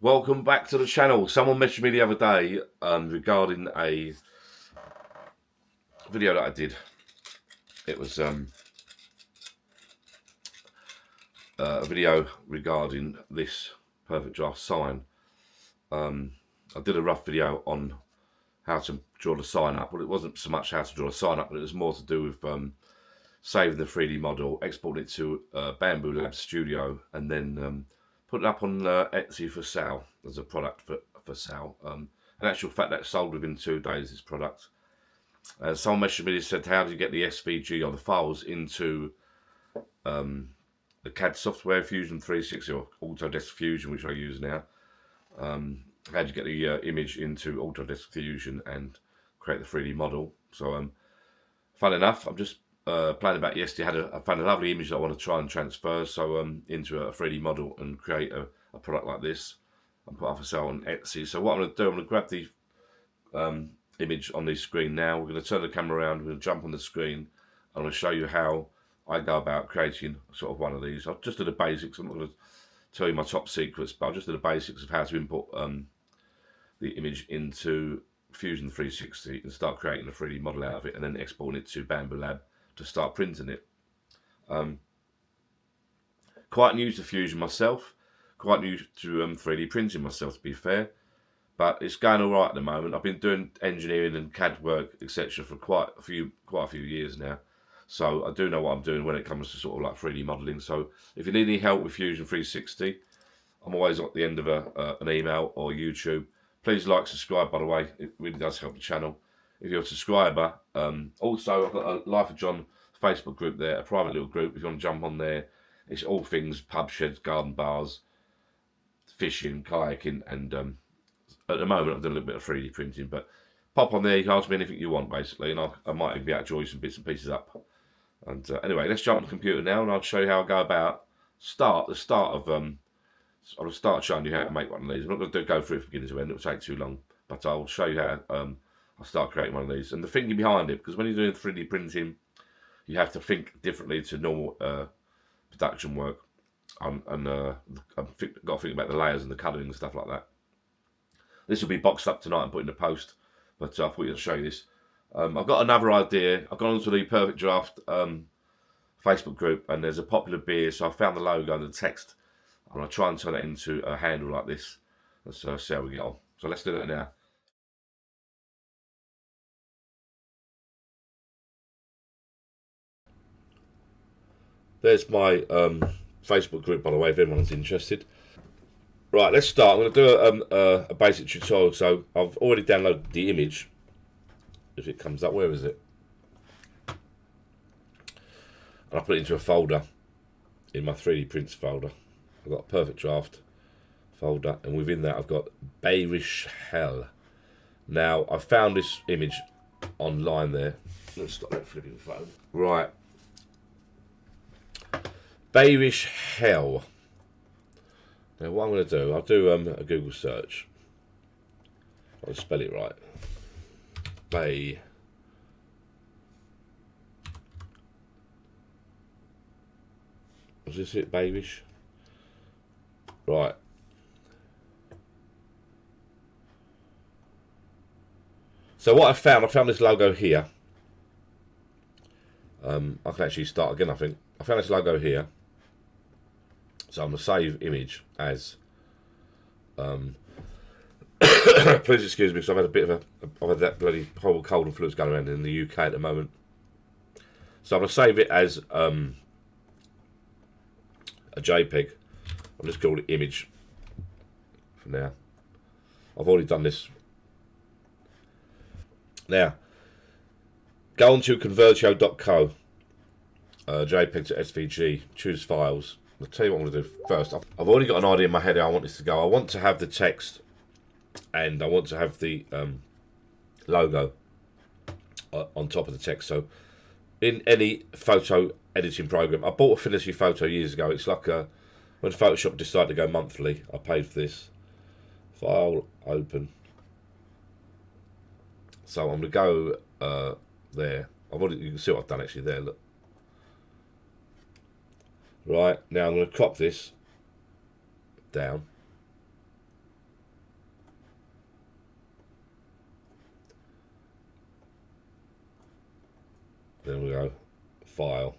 Welcome back to the channel. Someone messaged me the other day regarding a video that I did. It was a video regarding this perfect draft sign. I did a rough video on how to draw the sign up. Well, it wasn't so much how to draw a sign up, but it was more to do with saving the 3D model, exporting it to Bambu Studio, and then put it up on Etsy for sale as a product for sale. An actual fact that sold within 2 days, this product. Someone messaged me and said, how do you get the SVG or the files into the CAD software, Fusion 360 or Autodesk Fusion, which I use now? How do you get the image into Autodesk Fusion and create the 3D model? So, fun enough, I'm just playing about yesterday. I found a lovely image that I want to try and transfer into a 3D model and create a product like this and put up for sale on Etsy. So what I'm going to do, I'm going to grab the image on the screen now. We're going to turn the camera around, we're going to jump on the screen. I'm going to show you how I go about creating sort of one of these. I'll just do the basics. I'm not going to tell you my top secrets, but I'll just do the basics of how to import the image into Fusion 360 and start creating a 3D model out of it, and then exporting it to Bambu Lab to start printing it. Quite new to Fusion myself, quite new to 3D printing myself, to be fair, but it's going all right at the moment. I've been doing engineering and CAD work, etc., for quite a few years now, so I do know what I'm doing when it comes to sort of like 3D modelling. So if you need any help with Fusion 360, I'm always at the end of an email or YouTube. Please like, subscribe, by the way, it really does help the channel if you're a subscriber. Also, I've got a Life of John Facebook group there, a private little group. If you want to jump on there, it's all things pub sheds, garden bars, fishing, kayaking, and at the moment I'm doing a little bit of 3D printing. But pop on there, you can ask me anything you want, basically, and I might even be able to draw you some bits and pieces up. And anyway, let's jump on the computer now, and I'll show you how I go about the start of I'll start showing you how to make one of these. I'm not going to go through it from beginning to end, it will take too long, but I'll show you how I'll start creating one of these. And the thinking behind it, because when you're doing 3D printing, you have to think differently to normal production work. I've got to think about the layers and the colouring and stuff like that. This will be boxed up tonight and put in the post, but I thought I'd show you this. I've got another idea. I've gone onto the Perfect Draft Facebook group, and there's a popular beer, so I found the logo and the text. I'm going to try and turn it into a handle like this. Let's see how we get on. So let's do that now. There's my Facebook group, by the way, if anyone's interested. Right, let's start. I'm going to do a basic tutorial. So I've already downloaded the image. If it comes up, where is it? And I put it into a folder in my 3D prints folder. I've got a Perfect Draft folder, and within that I've got Bearish Hell. Now, I found this image online there. Let's stop that flipping phone. Right. Bearish Hell. Now, what I'm going to do, I'll do a Google search. I'll spell it right. Was this it, Bearish? Right. So what I found this logo here. I can actually start again, I think. I found this logo here. So I'm going to save image as please excuse me, because I've had a bit of I've had that bloody horrible cold and flu that's going around in the UK at the moment. So I'm going to save it as a JPEG. I'll just call it image for now. I've already done this. Now, go on to convertio.co, JPEG to SVG, choose files. I'll tell you what I'm going to do first. I've already got an idea in my head how I want this to go. I want to have the text and I want to have the logo on top of the text. So in any photo editing program, I bought Affinity Photo years ago. It's like when Photoshop decided to go monthly, I paid for this. File, open. So I'm going to go there. You can see what I've done actually there, look. Right, now I'm going to crop this down. file,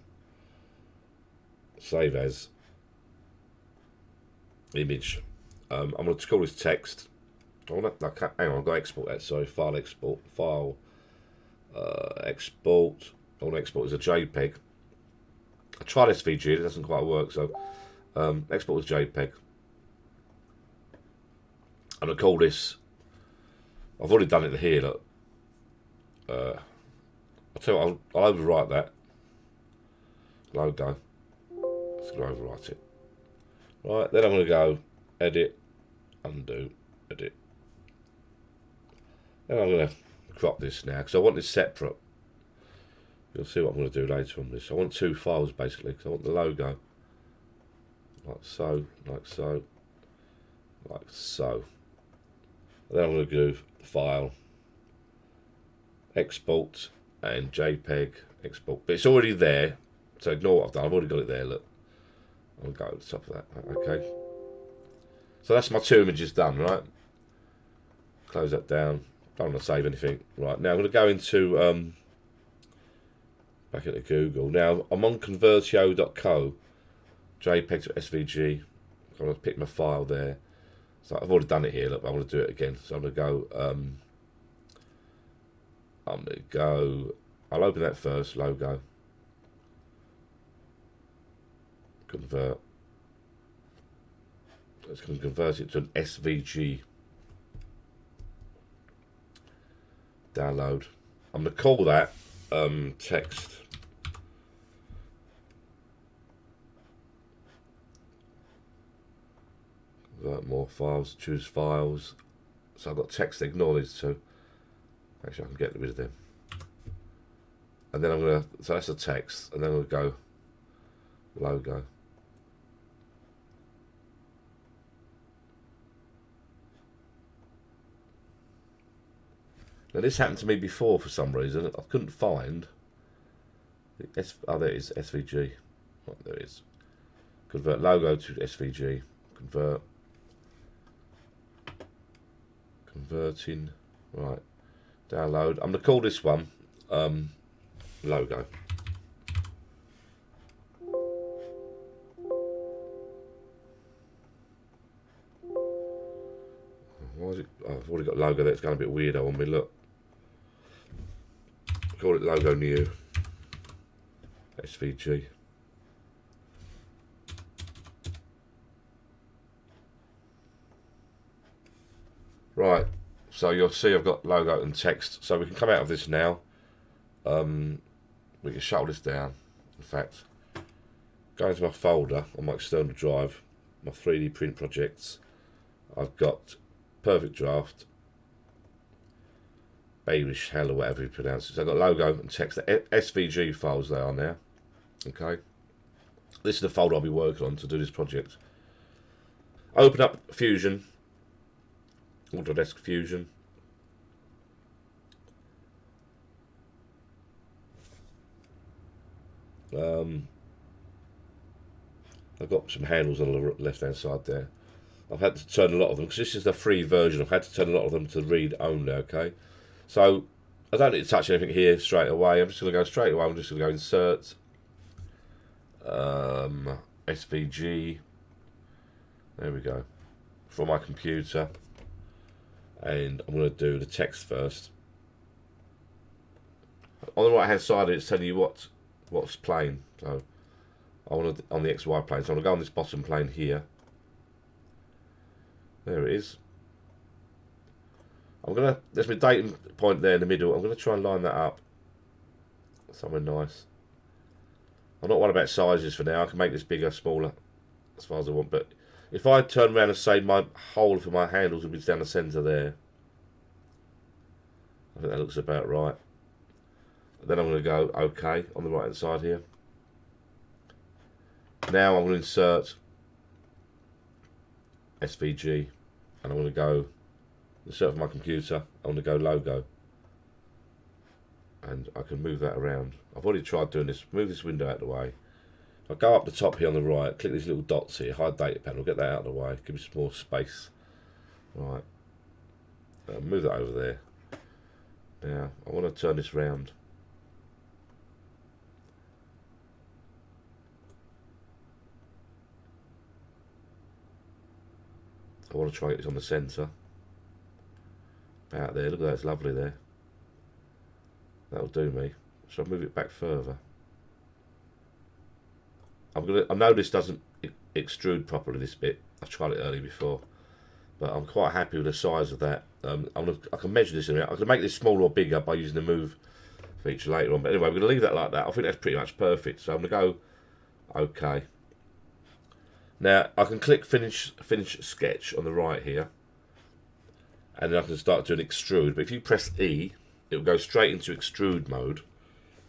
save as, image. I'm going to call this text. Hang on, I've got to export that. Sorry, file export, file export. I want to export as a JPEG. I tried SVG, it doesn't quite work, so export as JPEG. I'm going to call this. I've already done it here. Look. I'll tell you what, I'll overwrite that logo. Just going to overwrite it. Right, then I'm going to go edit, undo, edit. Then I'm going to crop this now because I want this separate. You'll see what I'm going to do later on this. I want two files basically because I want the logo like so, like so, like so. And then I'm going to do file, export, and JPEG export. But it's already there, so ignore what I've done. I've already got it there. Look, I'll go to the top of that. Okay. So that's my two images done, right? Close that down. Don't want to save anything. Right, now I'm going to go into back into Google. Now I'm on convertio.co, JPEG to SVG. I'm going to pick my file there. So I've already done it here. Look, I want to do it again. So I'm going to go. I'll open that first. Logo. Convert. It's going to convert it to an SVG. Download. I'm going to call that text. Convert more files. Choose files. So I've got text. Ignore these two. Actually, I can get rid of them. And then I'm going to. So that's the text. And then I'm going to go logo. Now this happened to me before for some reason. I couldn't find. Oh, there it is. SVG. Oh, there it is. Convert logo to SVG. Convert. Converting. Right. Download. I'm going to call this one logo. Why is it? Oh, I've already got logo there. It's going a bit weirdo on me. Look. Call it logo new. SVG. Right. So you'll see I've got logo and text. So we can come out of this now. We can shut this down. In fact, go into my folder on my external drive, my 3D print projects. I've got perfect draft, Irish hell or whatever you pronounce it. So I've got logo and text, the SVG files they are now. Okay. This is the folder I'll be working on to do this project. Open up Fusion, Autodesk Fusion. I've got some handles on the left hand side there. I've had to turn a lot of them because this is the free version. I've had to turn a lot of them to read only. Okay, so I don't need to touch anything here straight away. I'm just going to go straight away. I'm just going to go insert SVG. There we go. For my computer, and I'm going to do the text first. On the right hand side, it's telling you what's plane. So I want to on the XY plane. So I'm going to go on this bottom plane here. There it is. There's my dating point there in the middle. I'm gonna try and line that up somewhere nice. I'm not worried about sizes for now. I can make this bigger, smaller, as far as I want. But if I turn around and say my hole for my handles will be down the centre there, I think that looks about right. Then I'm going to go OK on the right hand side here. Now I'm going to insert SVG, and I'm going to go insert for my computer. I'm going to go logo, and I can move that around. I've already tried doing this. Move this window out of the way. I'll go up the top here on the right, click these little dots here, hide data panel, get that out of the way, give me some more space. Right, move that over there. Now I want to turn this round. I want to try it on the centre. About there, look at that, it's lovely there. That'll do me. Shall I move it back further? I know this doesn't extrude properly, this bit. I've tried it earlier before, but I'm quite happy with the size of that. I can measure this in a minute. I can make this smaller or bigger by using the move feature later on. But anyway, we're going to leave that like that. I think that's pretty much perfect. So I'm going to go OK. Now I can click finish sketch on the right here, and then I can start doing extrude. But if you press E, it will go straight into extrude mode,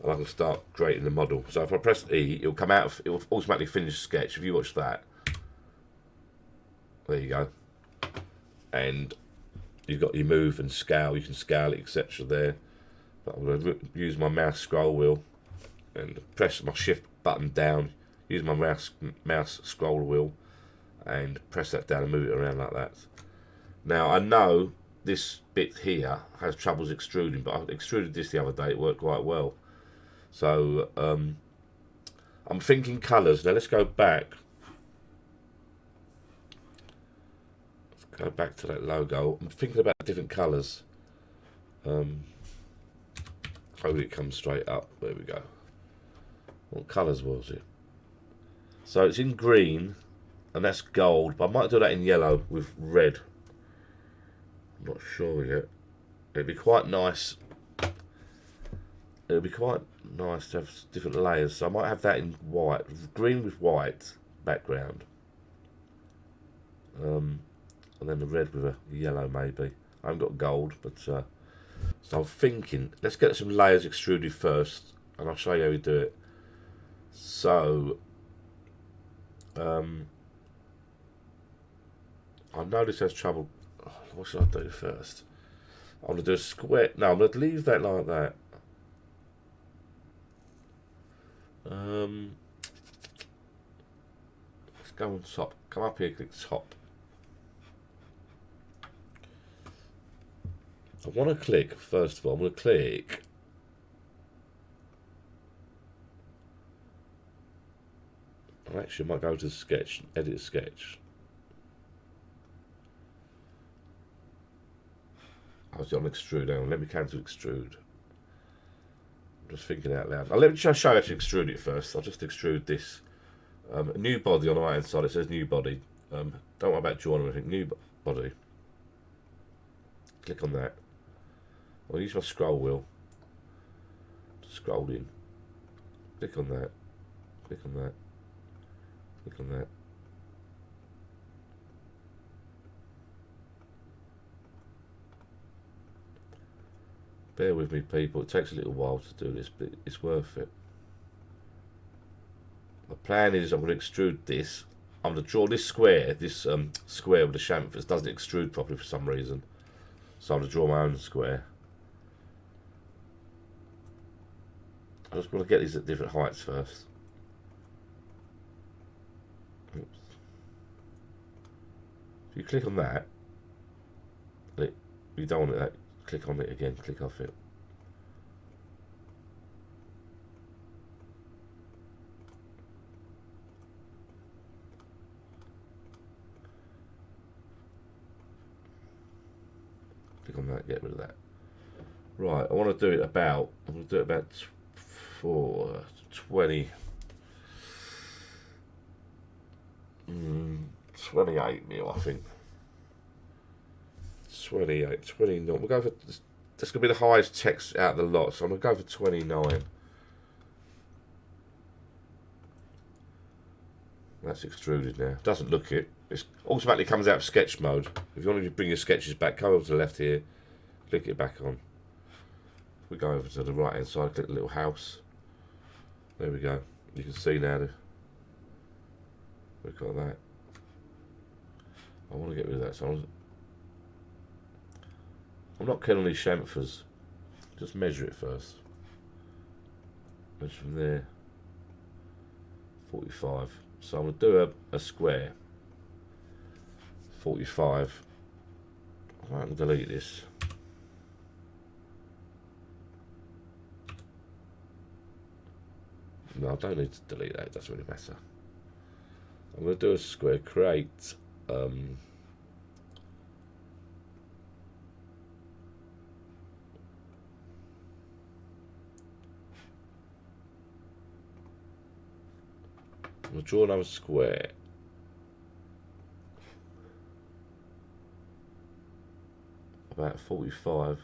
and I can start creating the model. So if I press E, it will come out. It will automatically finish sketch. If you watch that, there you go, and you've got your move and scale. You can scale it, etc. there. But I'm going to use my mouse scroll wheel and press my shift button down. Use my mouse scroll wheel and press that down and move it around like that. Now I know this bit here has troubles extruding, but I extruded this the other day. It worked quite well. So I'm thinking colours. Now let's go back. Let's go back to that logo. I'm thinking about different colours. Hopefully it comes straight up. There we go. What colours was it? So it's in green, and that's gold, but I might do that in yellow with red. I'm not sure yet. It'd be quite nice. It'd be quite nice to have different layers. So I might have that in white, green with white background, and then the red with a yellow maybe. I haven't got gold, but so I'm thinking let's get some layers extruded first, and I'll show you how we do it. So I know this has trouble. What should I do first? I'm going to do a square. No, I'm going to leave that like that. Let's go on top. Come up here, click top. I want to click, first of all, I'm going to click. Actually, I might go to sketch, edit sketch. I was on extrude now. Let me cancel extrude. I'm just thinking out loud. Now, let me just show you how to extrude it first. I'll just extrude this. A new body on the right hand side. It says new body. Don't worry about drawing or anything. New body. Click on that. I'll use my scroll wheel to scroll in. Click on that. Click on that. Click on that. Bear with me, people. It takes a little while to do this, but it's worth it. My plan is I'm going to extrude this. I'm going to draw this square. This square with the chamfers doesn't extrude properly for some reason, so I'm going to draw my own square. I just want to get these at different heights first. Oops. If you click on that, you don't want it. Click on it again. Click off it. Click on that. Get rid of that. Right. I want to do it about. I'm going to do it about 20. 28 mil, I think. 28, 29. We'll go for this. That's going to be the highest text out of the lot, so I'm going to go for 29. That's extruded now. Doesn't look it. It automatically comes out of sketch mode. If you want to bring your sketches back, come over to the left here, click it back on. We go over to the right hand side, click the little house. There we go. You can see now. Look at that. I want to get rid of that. So I'm not keen on these chamfers. Just measure it first. Measure from there. 45. So I'm going to do a square. 45. I can delete this. No, I don't need to delete that. It doesn't really matter. I'm going to do a square. Create. draw another square. About 45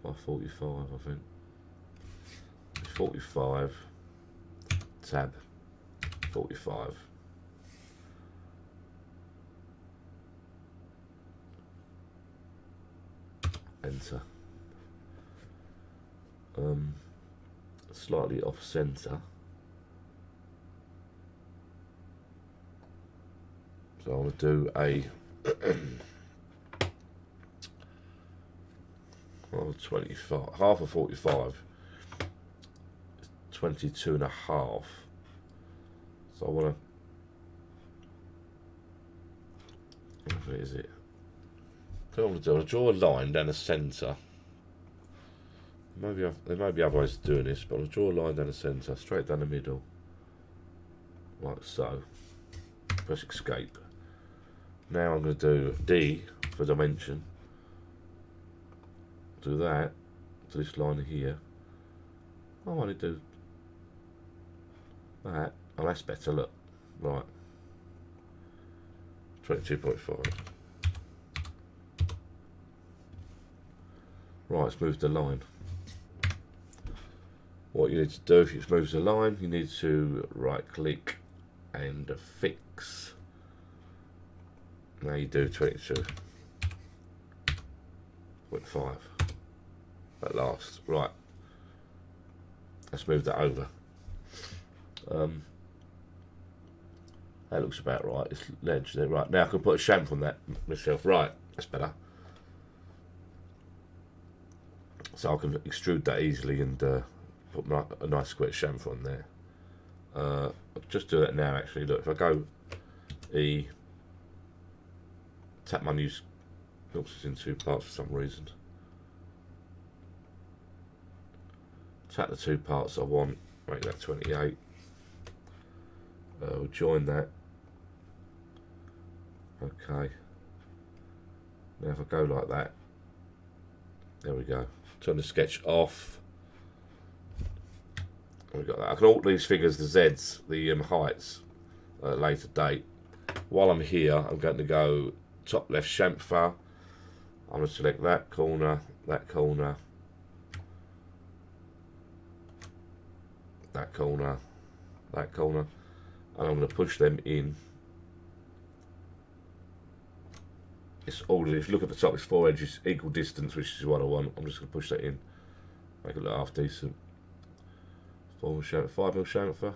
by 45, I think. 45, tab, 45. Enter. Slightly off center. So I want to do a 25, half of 45, 22 and a half. So I want to, what is it? So I want to draw a line down the centre. Maybe there may be other ways of doing this, but I'll draw a line down the centre, straight down the middle, like so. Press escape. Now I'm going to do D for dimension. Do that to this line here. I want to do that. Oh, that's better. Look, right. 22.5. Right, let's move the line. What you need to do if it moves the line, you need to right click and fix. Now you do 22.5 at last. Right, let's move that over. That looks about right. It's ledge there. Right, now I can put a chamfer on that myself. Right, that's better. So I can extrude that easily and put a nice square chamfer on there. I'll just do that now actually. Look, if I go E, tap my new, oops, it's in two parts for some reason. Tap the two parts I want, make that 28. We'll join that. Okay. Now if I go like that, there we go. Turn the sketch off. We got that. I can alter these figures, the Z's, the heights, at a later date. While I'm here, I'm going to go top left chamfer. I'm going to select that corner, that corner, that corner, that corner, and I'm going to push them in. It's all, if you look at the top, it's 4 edges, equal distance, which is what I want. I'm just going to push that in, make it look half decent. 4mm chamfer, 5mm chamfer.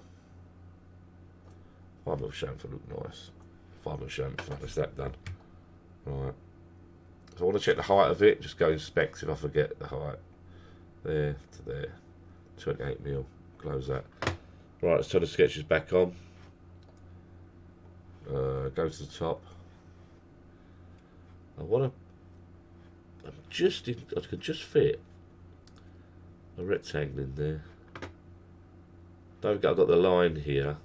5mm chamfer look nice. 5mm chamfer, that's that done. Right. So I want to check the height of it, just go inspect if I forget the height. There to there. 28mm. Close that. Right, let's turn the sketches back on. Go to the top. I want to. I could just fit a rectangle in there. Don't forget I've got the line here.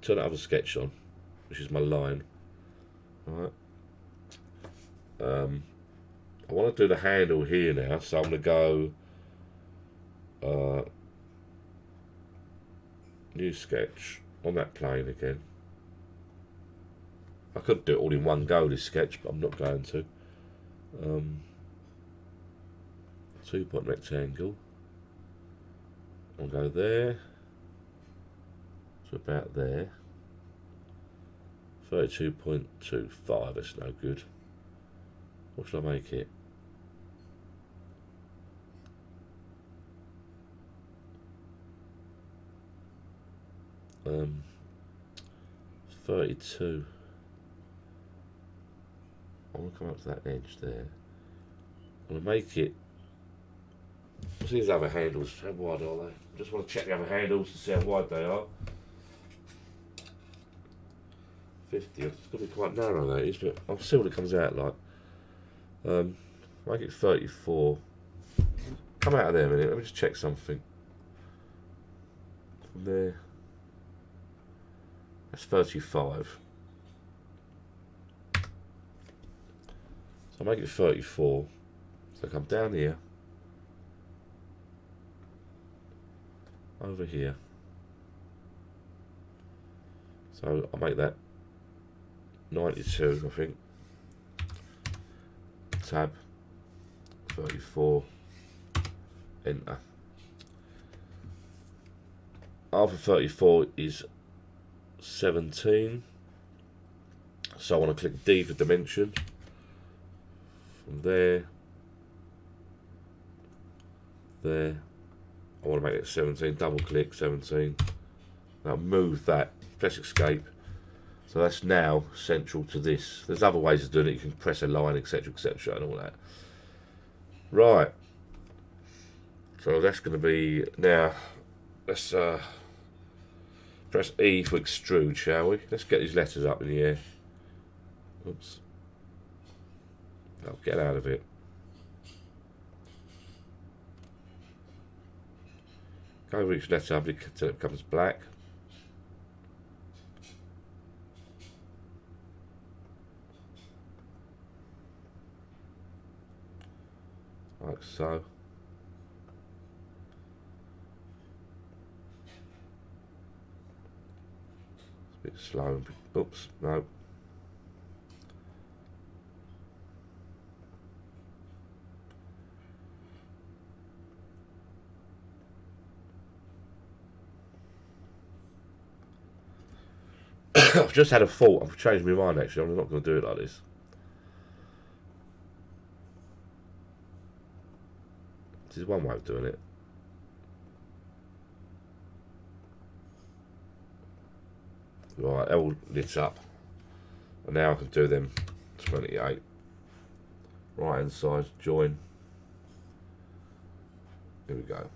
Turn that other sketch on, which is my line. Alright. I want to do the handle here now, so I'm going to go new sketch on that plane again. I could do it all in one go, this sketch, but I'm not going to. 2-point rectangle. I'll go there to about there. 32.25, that's no good. What should I make it? Um, 32. I want to come up to that edge there. I'm going to make it. See these other handles, how wide are they? I just want to check the other handles to see how wide they are. 50, it's going to be quite narrow that is, but I'll see what it comes out like. Make it 34. Come out of there a minute, let me just check something. From there. That's 35. So I'll make it 34. So come down here. over here. So I'll make that 92, I think. Tab 34, enter. After 34 is 17, so I want to click D for dimension. From there, I want to make it 17, double click 17. Now move that, press escape. So that's now central to this. There's other ways of doing it. You can press a line, etc, etc, and all that. Right. So that's going to be now. Let's press E for extrude, shall we? Let's get these letters up in the air. Oops. I'll get out of it. Go over each letter up until it becomes black. Like so. It's a bit slow. Oops, no. I've just had a thought. I've changed my mind actually. I'm not going to do it like this. This is one way of doing it. Right, they're all lit up. And now I can do them 28. Right hand side, join. Here we go.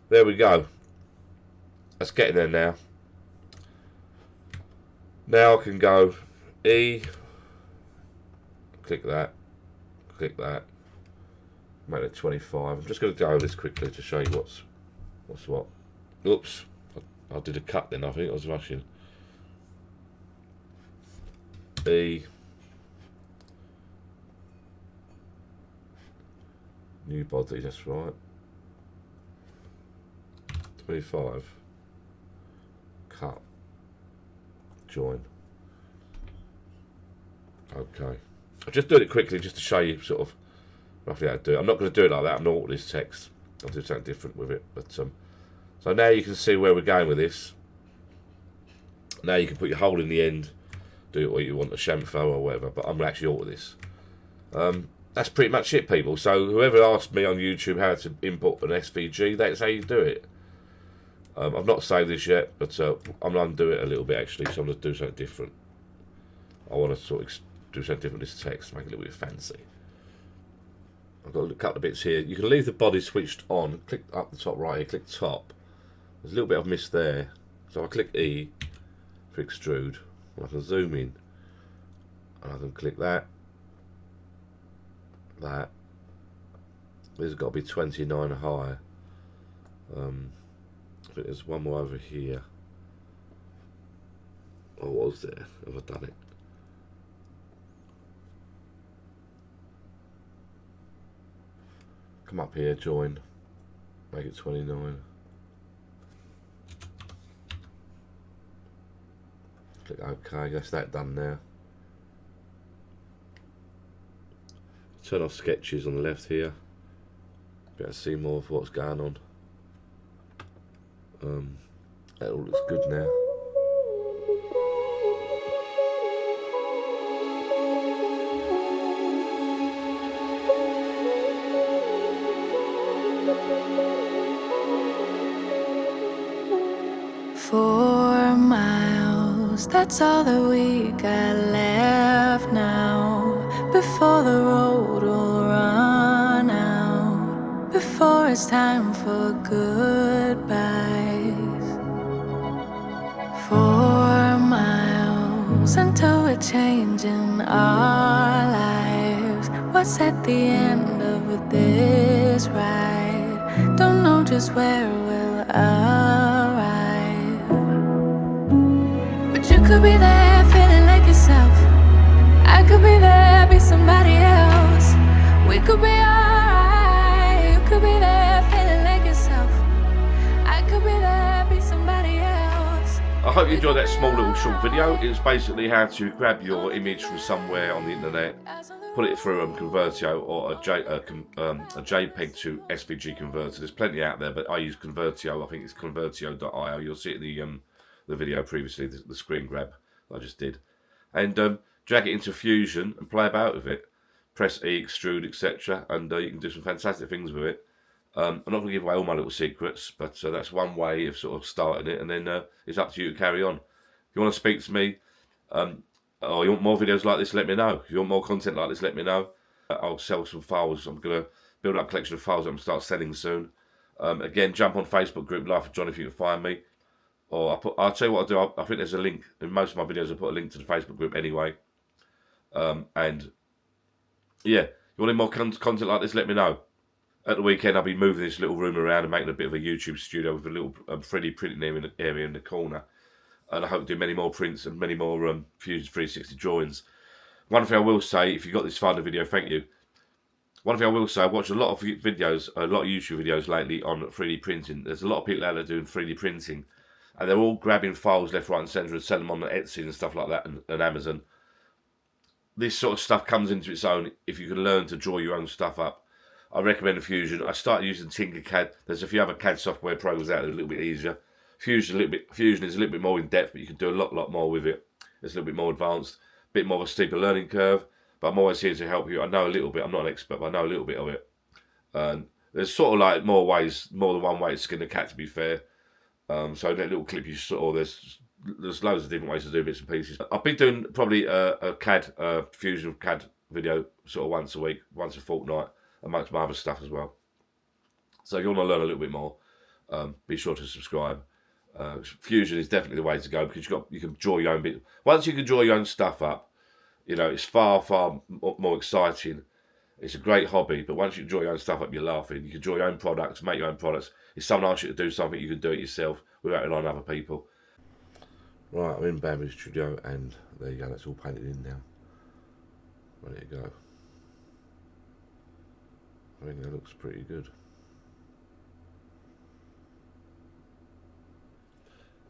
There we go. That's getting there now. Now I can go E, click that, make it 25. I'm just going to go over this quickly to show you what's what. Oops, I did a cut then, I think I was rushing. E, new body, that's right. 25, cut. Join. Okay. I'm just doing it quickly just to show you sort of roughly how to do it. I'm not going to do it like that. I'm not with this text. I'll do something different with it. But so now you can see where we're going with this. Now you can put your hole in the end, do what you want, a chamfer or whatever. But I'm actually all with this. That's pretty much it, people. So whoever asked me on YouTube how to import an SVG, that's how you do it. I've not saved this yet, but I'm going to do it a little bit actually, so I'm going to do something different. I want to sort of do something different with this text, make it a little bit fancy. I've got a couple of bits here. You can leave the body switched on, click up the top right here, click top. There's a little bit I've missed there, so I click E for extrude, and I can zoom in, and I can click that. This has got to be 29 high. I think there's one more over here. Or was there? Have I done it? Come up here, join. Make it 29. Click OK. That's that done now. Turn off sketches on the left here. Be able to see more of what's going on. That all looks good now. Four miles, that's all that we got left now. Before the road will run out, before it's time for goodbyes. 4 miles until we're changing our lives. What's at the end of this ride? Don't know just where we'll arrive, but you could be there feeling like yourself. I could be there, be somebody else. We could be alright. You could be there feeling like yourself. I hope you enjoyed that small little short video. It was basically how to grab your image from somewhere on the internet, put it through Convertio or a JPEG to SVG converter. There's plenty out there, but I use Convertio. I think it's convertio.io. You'll see it in the video previously, the screen grab I just did. And drag it into Fusion and play about with it. Press E, extrude, etc. And you can do some fantastic things with it. I'm not going to give away all my little secrets, but that's one way of sort of starting it, and then it's up to you to carry on. If you want to speak to me, or you want more videos like this, let me know. If you want more content like this, let me know. I'll sell some files. I'm going to build up a collection of files that I'm going to start selling soon. Again, jump on Facebook group Life of John if you can find me. Or I'll tell you what I'll do. I think there's a link in most of my videos. I put a link to the Facebook group anyway. And yeah, you want any more content like this, let me know. At the weekend, I'll be moving this little room around and making a bit of a YouTube studio with a little 3D printing area in the corner. And I hope to do many more prints and many more Fusion 360 drawings. One thing I will say, if you got this far in the video, thank you. One thing I will say, I've watched a lot of videos, a lot of YouTube videos lately on 3D printing. There's a lot of people out there doing 3D printing. And they're all grabbing files left, right and centre and selling them on Etsy and stuff like that and Amazon. This sort of stuff comes into its own if you can learn to draw your own stuff up. I recommend a Fusion. I started using Tinkercad. There's a few other CAD software programs out there that are a little bit easier. Fusion is a little bit more in depth, but you can do a lot more with it. It's a little bit more advanced, a bit more of a steeper learning curve. But I'm always here to help you. I know a little bit. I'm not an expert, but I know a little bit of it. And there's sort of like more than one way to skin a cat, to be fair. So that little clip you saw, there's loads of different ways to do bits and pieces. I've been doing probably a CAD Fusion CAD video sort of once a week, once a fortnight, amongst my other stuff as well. So if you want to learn a little bit more, be sure to subscribe. Fusion is definitely the way to go because you can draw your own bit. Once you can draw your own stuff up, you know, it's far more exciting. It's a great hobby, but once you draw your own stuff up, you're laughing. You can draw your own products, make your own products. If someone asks you to do something, you can do it yourself without relying on other people. Right, I'm in Bambu Studio, and there you go. That's all painted in now. Ready to go. I think that looks pretty good.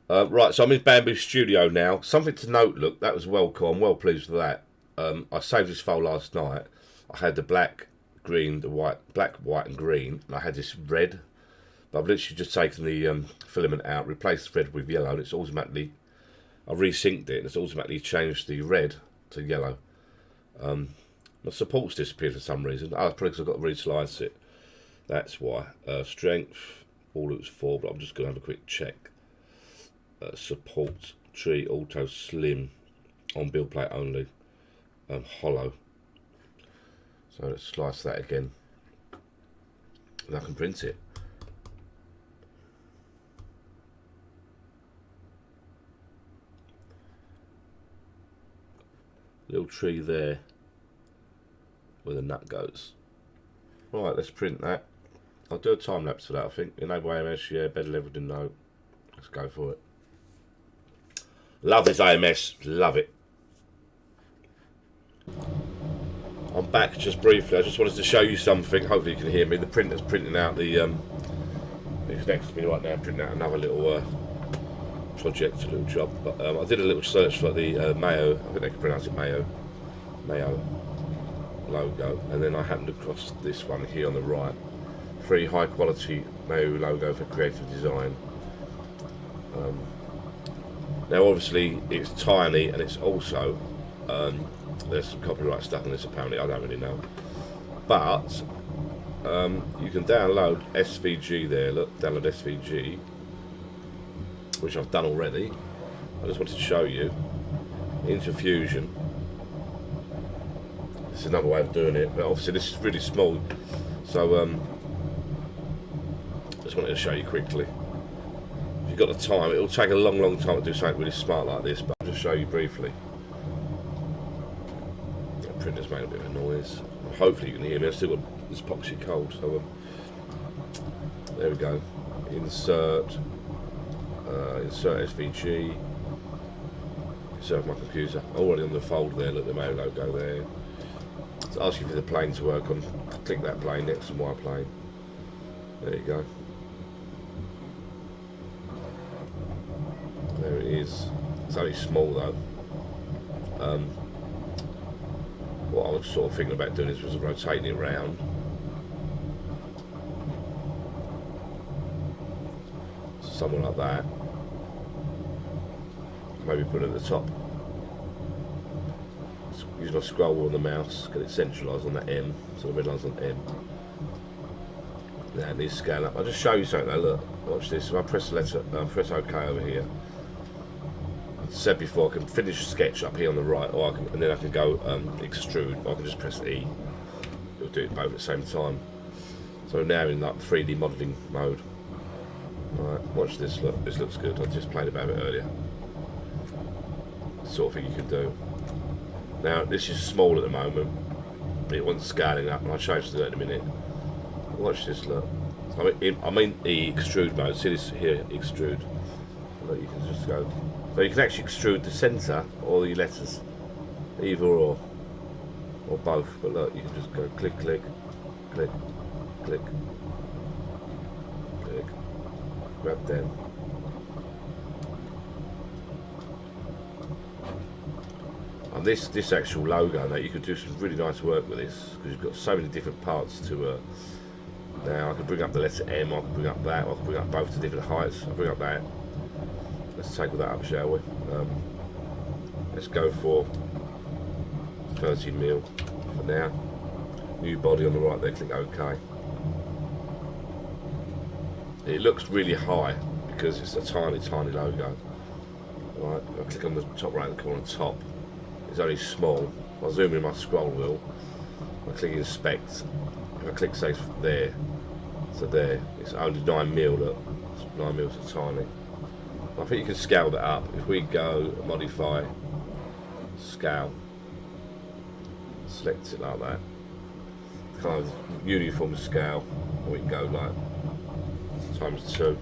Right, so I'm in Bambu Studio now. Something to note, look, that was well cool. I'm well pleased with that. I saved this file last night. I had the black, green, the white, black, white and green, and I had this red. But I've literally just taken the filament out, replaced the red with yellow, and it's automatically, I resynced it, and it's automatically changed the red to yellow. My support's disappeared for some reason. Oh, it's probably because I've got to re-slice it. That's why. Strength, all looks 4, but I'm just going to have a quick check. Support, tree, auto, slim, on build plate only, hollow. So let's slice that again, and I can print it. Little tree there where the nut goes. Right, let's print that. I'll do a time lapse for that, I think. Enable AMS, yeah, better level than no. Let's go for it. Love this AMS, love it. I'm back just briefly. I just wanted to show you something. Hopefully you can hear me. The printer's printing out the it's next to me right now, printing out another little project, a little job. But I did a little search for the Mayo, I think they can pronounce it Mayo logo, and then I happened across this one here on the right. Free high quality Mayo logo for creative design. Now obviously it's tiny, and it's also there's some copyright stuff on this apparently, I don't really know. But you can download SVG there, look, download SVG, which I've done already. I just wanted to show you. Into Fusion. This is another way of doing it, but obviously this is really small. So just wanted to show you quickly. If you've got the time, it'll take a long time to do something really smart like this, but I'll just show you briefly. Printer's made a bit of a noise. Hopefully you can hear me. I've still got this epoxy cold, so there we go. Insert SVG. Insert my computer. Already on the fold there. Look, the Mayo logo there. It's asking for the plane to work on. Click that plane next to my plane. There you go. There it is. It's only small though. What I was sort of thinking about doing is was rotating it round. Somewhere like that. Maybe put it at the top. Use my scroll wheel on the mouse, get it centralised on that M, so the red line's on M. Now it needs to scale up. I'll just show you something though, look, watch this. If I press the letter, press OK over here, I said before I can finish a sketch up here on the right, or I can, and then I can go extrude, or I can just press E. It'll do it both at the same time. So now in like 3D modelling mode. Alright, watch this, look, this looks good. I just played about it earlier. Sort of thing you can do. Now this is small at the moment. It wants scaling up, and I'll show you that in a minute. Watch this, look. I'm in the extrude mode. See this here, extrude. Look, you can just go. So you can actually extrude the centre or the letters, either or both. But look, you can just go click, click, click, click, click. Grab them. And this actual logo, now you could do some really nice work with this because you've got so many different parts to. Now I can bring up the letter M, I can bring up that, I can bring up both to different heights. I'll bring up that. Let's take all that up, shall we? Let's go for 30mm for now. New body on the right there, click OK. It looks really high because it's a tiny, tiny logo. Right, I'll click on the top right hand corner, top. It's only small. I'll zoom in my scroll wheel. I click inspect. If I click say there, so there, it's only 9mm. Look, 9mm is tiny. I think you can scale that up. If we go modify, scale, select it like that, kind of uniform scale. We can go like ×2.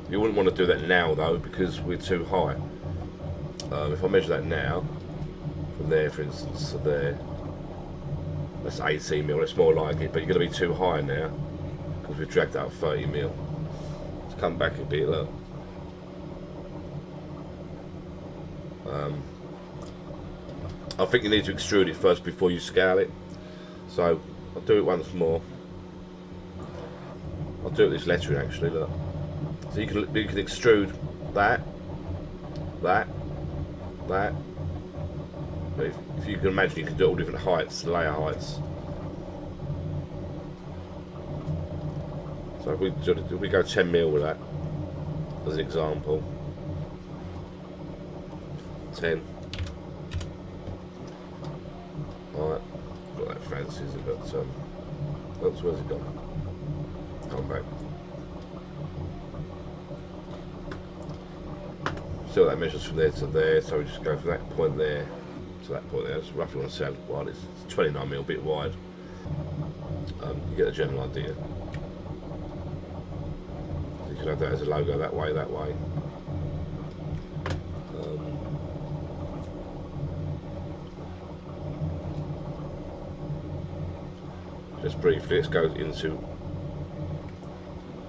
You wouldn't want to do that now though because we're too high. If I measure that now, from there for instance to there, that's 18mm, it's more like it, but you're going to be too high now because we've dragged out 30mm. Let's come back a bit, look. I think you need to extrude it first before you scale it, so I'll do it once more. I'll do it with this lettering actually, look. So you can extrude that. But if you can imagine, you can do all different heights, layer heights. So if we go 10mm with that, as an example. 10. Alright, got that fancy, is it? But oops, where's it gone? Come back. See what that measures from there to there, so we just go from that point there to that point there. That's roughly what I said wide. It's 29mm, a bit wide. You get the general idea. You can have that as a logo that way, that way. Just briefly, let's go into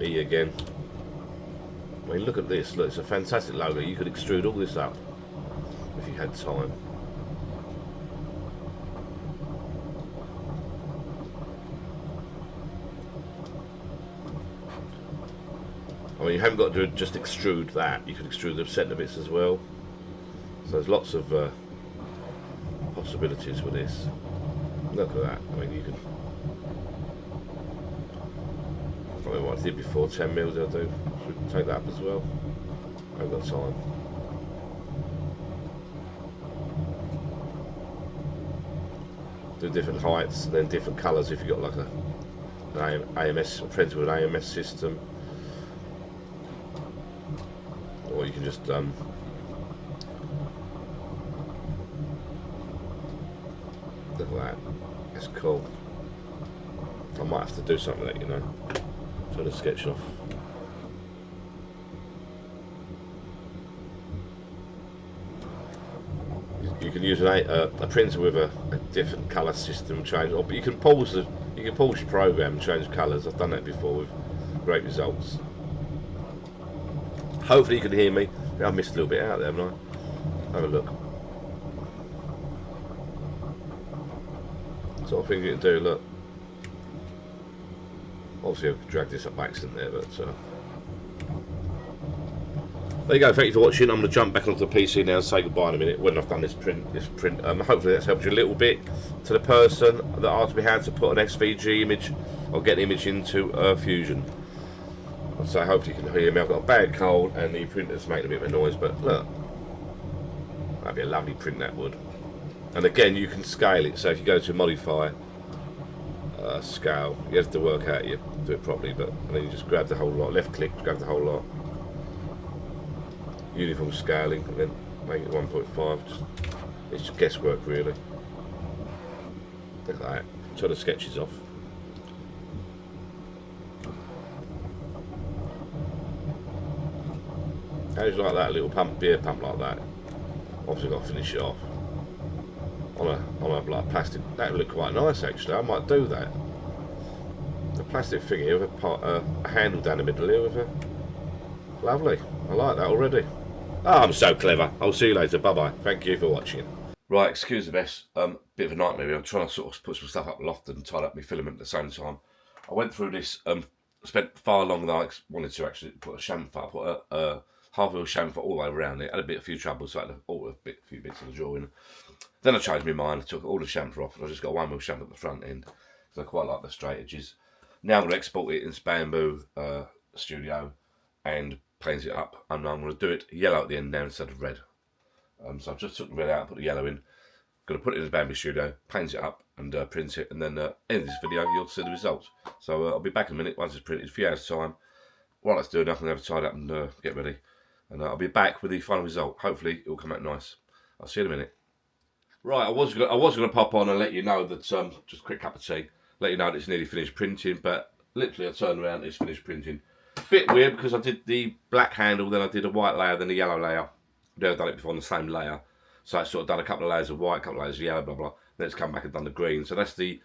E again. I mean, look at this. Look, it's a fantastic logo. You could extrude all this up if you had time. I mean, you haven't got to just extrude that. You could extrude the centre bits as well. So there's lots of possibilities with this. Look at that. I mean, you could. I don't know what I did before. 10mm I'll do. Should we take that up as well? I haven't got time. Do different heights and then different colours if you've got like an AMS, friends with an AMS system. Or you can just look at that. That's cool. I might have to do something with that, you know. Turn the sketch off. You can use a printer with a different colour system change, but you can pause your program and change colours. I've done that before with great results. Hopefully you can hear me. I missed a little bit out there, haven't I? Have a look. Sort of thing you can do, look. Obviously I've dragged this up by accident there, but there you go, thank you for watching. I'm going to jump back onto the PC now and say goodbye in a minute when I've done this print. Hopefully that's helped you a little bit. To the person that asked me how to put an SVG image or get the image into Fusion. So hopefully you can hear me. I've got a bad cold and the printer's making a bit of a noise, but look. That'd be a lovely print, that would. And again, you can scale it. So if you go to modify, scale, you have to work out you do it properly, but then you just grab the whole lot, left click, grab the whole lot. Uniform scaling, and then make it 1.5. It's just guesswork, really. Look at that. Turn the sketches off. How's like that little pump, beer pump like that? Obviously, got to finish it off on a like plastic. That would look quite nice, actually. I might do that. A plastic thing here with a handle down the middle here with a. Lovely. I like that already. Oh, I'm so clever. I'll see you later. Bye bye. Thank you for watching. Right, excuse the mess. Bit of a nightmare. I'm trying to sort of put some stuff up loft and tie up my filament at the same time. I went through this. Spent far longer than I wanted to actually put a chamfer. I put a half-wheel chamfer all the way around it. Had a few troubles, so I had a few bits of the drawing. Then I changed my mind. I took all the chamfer off, and I just got a one-wheel chamfer at the front end because I quite like the straight edges. Now I'm going to export it into Bambu Studio and paint it up, and I'm going to do it yellow at the end now instead of red. So I've just took the red out, put the yellow in. Going to put it in the Bambu Studio, paint it up, and print it, and then end this video. You'll see the results. So I'll be back in a minute once it's printed. A few hours time. While it's doing, I can have it tied up and get ready. And I'll be back with the final result. Hopefully it'll come out nice. I'll see you in a minute. Right, I was gonna pop on and let you know that just a quick cup of tea. Let you know that it's nearly finished printing, but literally I turned around and it's finished printing. Bit weird because I did the black handle, then I did a white layer, then a yellow layer. I've never done it before on the same layer. So I sort of done a couple of layers of white, a couple of layers of yellow, blah blah. Then it's come back and done the green. So that's the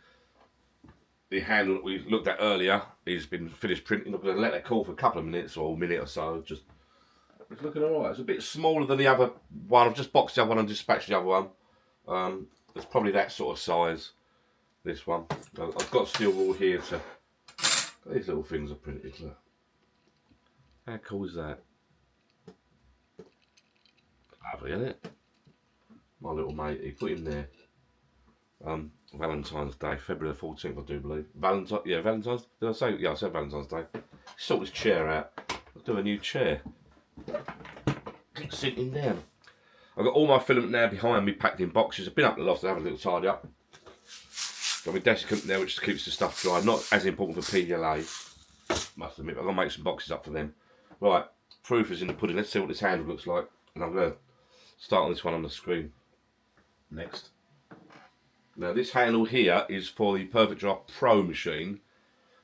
handle that we looked at earlier. It's been finished printing. I'm going to let that cool for a couple of minutes or a minute or so. Just it's looking alright. It's a bit smaller than the other one. I've just boxed the other one and dispatched the other one. It's probably that sort of size. This one. I've got steel wool here to. These little things are printed. Look. How cool is that? Lovely, isn't it? My little mate, he put in there. Valentine's Day, February the 14th, I do believe. Valentine's. Did I say? Yeah, I said Valentine's Day. Sort this chair out. I'll do a new chair. Sitting down. I've got all my filament now behind me, packed in boxes. I've been up the loft to have a little tidy up. Got my desiccant there, which keeps the stuff dry. Not as important for PLA, must admit. But I'm gonna make some boxes up for them. Right, proof is in the pudding. Let's see what this handle looks like, and I'm gonna start on this one on the screen next. Now this handle here is for the Perfect Draw Pro machine,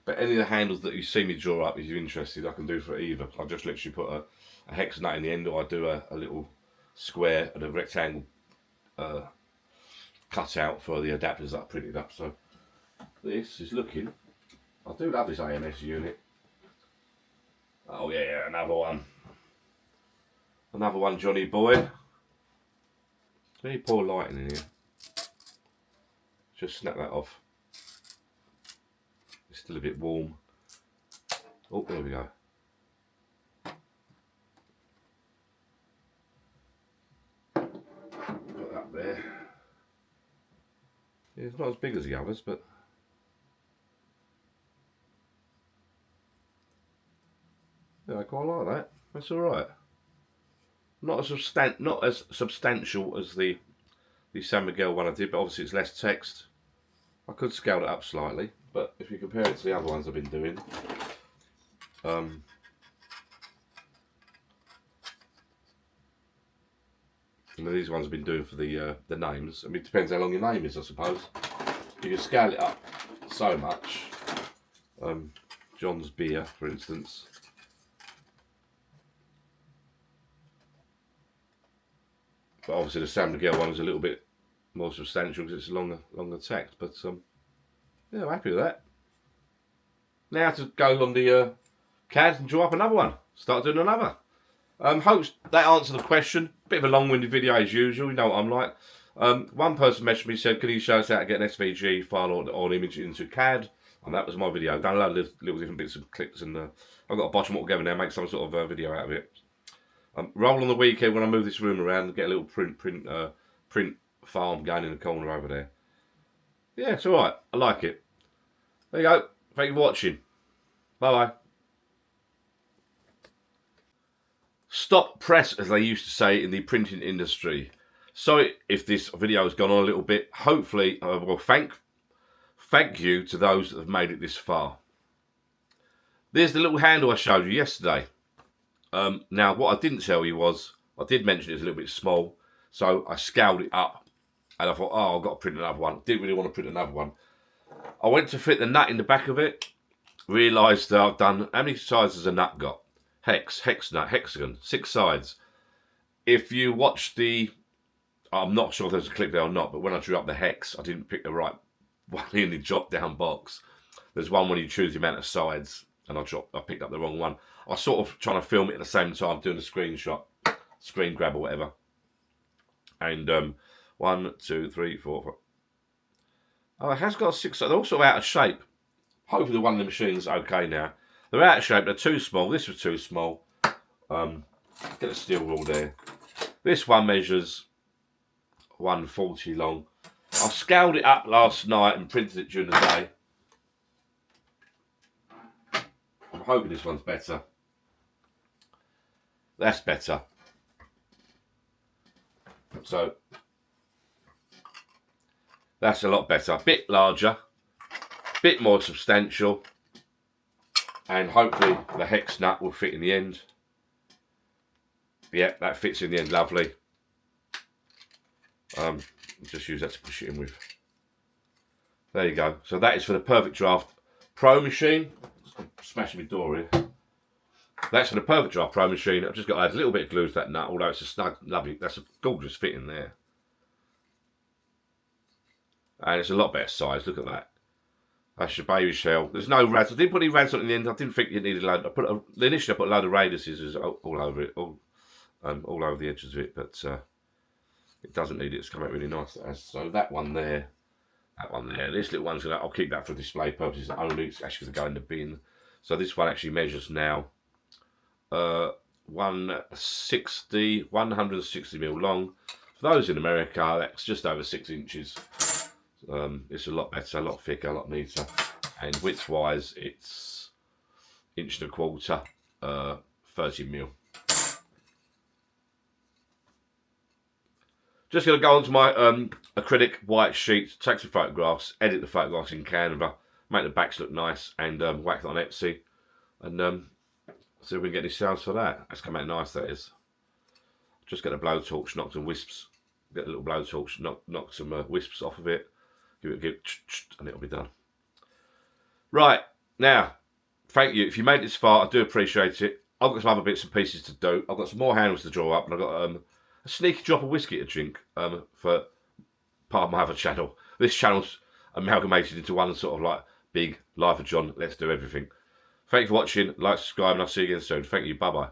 but any of the handles that you see me draw up, if you're interested, I can do for either. I'll just literally put a hex nut in the end, or I do a little square and a rectangle cut out for the adapters that I printed up. So this is looking, I do love this AMS unit. Oh yeah, another one, Johnny boy. Very poor lighting in here. Just snap that off. It's still a bit warm. Oh, there we go. Put that there. Yeah, it's not as big as the others, but yeah, I quite like that. That's all right. Not as substantial as the San Miguel one I did, but obviously it's less text. I could scale it up slightly, but if you compare it to the other ones I've been doing, these ones I've been doing for the names. I mean, it depends how long your name is, I suppose. You can scale it up so much. John's beer, for instance. But obviously the San Miguel one is a little bit more substantial because it's longer text. But yeah, I'm happy with that. Now to go on the CAD and draw up another one. Start doing another. Hope that answered the question. Bit of a long-winded video as usual, you know what I'm like. One person messaged me, said, can you show us how to get an SVG file or an image into CAD? And that was my video. Done a lot of little different bits and clips, and I've got to botch them all together now, make some sort of video out of it. Roll on the weekend when I move this room around and get a little print farm going in the corner over there. Yeah, it's alright. I like it. There you go. Thank you for watching. Bye-bye. Stop press, as they used to say in the printing industry. Sorry if this video has gone on a little bit. Hopefully, well, thank you to those that have made it this far. There's the little handle I showed you yesterday. Now, what I didn't tell you was, I did mention it was a little bit small, so I scaled it up. And I thought, oh, I've got to print another one. Didn't really want to print another one. I went to fit the nut in the back of it. Realised that I've done, how many sides has a nut got? Hex nut, hexagon, 6 sides. If you watch the, I'm not sure if there's a clip there or not, but when I drew up the hex, I didn't pick the right one in the drop down box. There's one when you choose the amount of sides, and I picked up the wrong one. I was sort of trying to film it at the same time, doing a screenshot, screen grab or whatever. And 1, 2, 3, 4, 5. Oh, it has got 6 sides. They're all sort of out of shape. Hopefully the one in the machine's okay now. They're out of shape, they're too small. This was too small. Get a steel rule there. This one measures 140 long. I scaled it up last night and printed it during the day. I'm hoping this one's better. That's better. So, that's a lot better. A bit larger, bit more substantial, and hopefully the hex nut will fit in the end. Yeah, that fits in the end, lovely. Just use that to push it in with. There you go. So that is for the Perfect Draft Pro machine. I'm smashing my door here. That's for the Perfect Draft Pro machine. I've just got to add a little bit of glue to that nut, although it's a snug, lovely, that's a gorgeous fit in there. And it's a lot better size, look at that. That's your baby shell. There's no rads. I didn't put any rads on it in the end. I didn't think you needed a load. Initially I put a load of radius scissors all over it, all over the edges of it, but it doesn't need it. It's come out really nice. So that one there, this little one's I'll keep that for display purposes only. It's actually going to go in the bin. So this one actually measures now 160 mil long. For those in America, that's just over 6 inches. It's a lot better, a lot thicker, a lot neater, and width-wise, it's 1.25 inches, 30 mil. Just going to go onto my acrylic white sheet, take some photographs, edit the photographs in Canva, make the backs look nice, and whack it on Etsy, and see if we can get any sales for that. That's come out nice, that is. Just get a blowtorch, knock some wisps, get a little blowtorch, knock some wisps off of it, give it, and it'll be done. Right, now, thank you. If you made it this far, I do appreciate it. I've got some other bits and pieces to do. I've got some more handles to draw up, and I've got a sneaky drop of whiskey to drink for part of my other channel. This channel's amalgamated into one sort of like big Life of John, let's do everything. Thank you for watching, like, subscribe, and I'll see you again soon. Thank you, bye-bye.